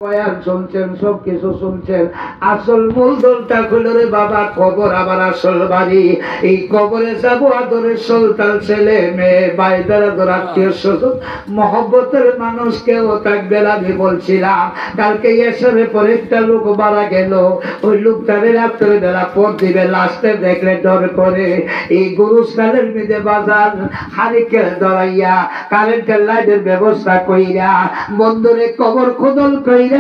বয়ান শুনছেন, সবকিছু শুনছেন, আসল মূলধনটা হলো রে বাবা কবর, আবার আসল বাড়ি। এই কবরে যাবো আদরের সন্তান, ছেলে মেয়ে, ভাই বেড়াদর, আত্মীয় স্বজন, মহব্বতের মানুষ কেউ থাকবে না। আমি বলছিলাম কালকে এসরে পরে একটা লোক মারা গেল, ওই লোকটারে রাত্রে বেলা পর দিবে, লাস্টে দেখলে ডর করে। এই গুরুস্থানের মিদে বাজার হারিকেল ধরাইয়া কারেন্টের লাইটের ব্যবস্থা কইরা বন্ধুরে কবর খোদল কইরা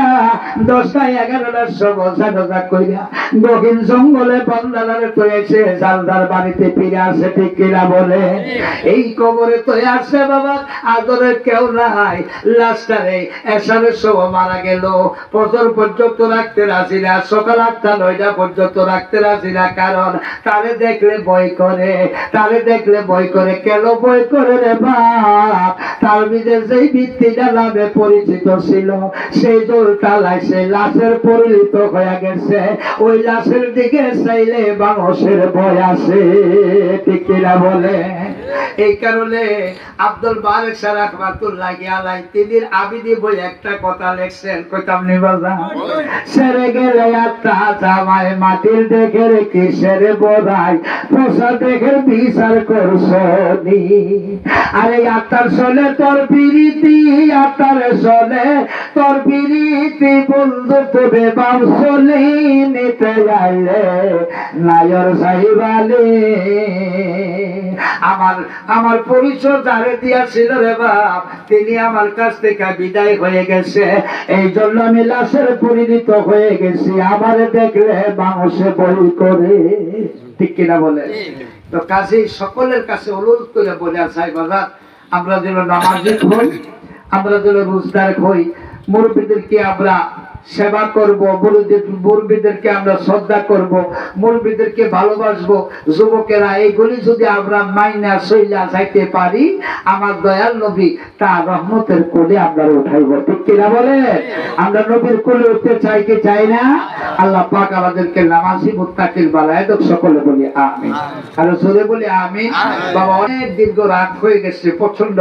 10টা 11টার সময় জানাজা কইরা গহীন জঙ্গলে বন্দালারে তো এসে জালদার বাড়িতে ফিরে আসে, ঠিক কিনা বলে? এই কবরে তো আসে বাবা আদরের কেউ নাই। লাস্টারে এসারের সময় মারা গেল, ফজর পর্যন্ত রাখতে রাজি না, সকাল 8টা 9টা পর্যন্ত রাখতে রাজি না, কারণ তারে দেখলে ভয় করে, তারে দেখলে ভয় করে। কেন ভয় করে রে বাপ? তার নিজের যেই ভিত্তিটা নামে পরিচিত ছিল সেই দোলটালায় সে লাশের পরিণত হয়ে গেছে। ওই লাশের দিকে চাইলে মানুষের ভয় আসে, ঠিক কিনা বলে? এই কারণে আব্দুল বারেক শাহ রাহমাতুল্লাহি আলাইহি তিনি আবিদি বই একটা কথা লিখছেন, কইতাম নি বাজান? সেরে গেলে আত্মা জামাই মাটির দেখে কিসের বোধাই, পোষা দেখে বিচার করছনি। আরে আত্মার চলে তোর পিরিতি, আত্মার চলে তোর পিরিতি, বন্ধু তবে বাম চলি নিতে যাইলে নায়র সাহিবালে। আমার পরিচয় যারে দিয়াছিল রে বাপ, তিনি আমার কাছ থেকে বিদায় হয়ে গেছে। এই জন্য আমি লাশের পরিণত হয়ে গেছি, আমার দেখলে মানুষে বই করে, ঠিক কিনা বলে? তো কাজেই সকলের কাছে অনুরোধ করে বলে চাই বাবা, আমরা যেন নামাজি হই, আমরা যেন রোজগার হই, মুরব্বীদেরকে আমরা সেবা করব, মুরব্বীদেরকে আমরা শ্রদ্ধা করব, মুরব্বীদেরকে ভালোবাসবো। যুবকেরা এইগুলি যদি আমরা মাইনা সইলা যাইতে পারি, আমার দয়াল নবী তার রহমতের কোলে আমরা উঠাইব, ঠিক কিনা বলে? আমরা নবীর কোলে উঠতে চাই কি চাই না? আল্লাহ পাক আমাদেরকে নামাজি মুত্তাকির বানায় দেখ, সকলে বলি আমিন। আর জোরে বলি আমিন। বাবা অনেক দীর্ঘ রাত হয়ে গেছে, প্রচন্ড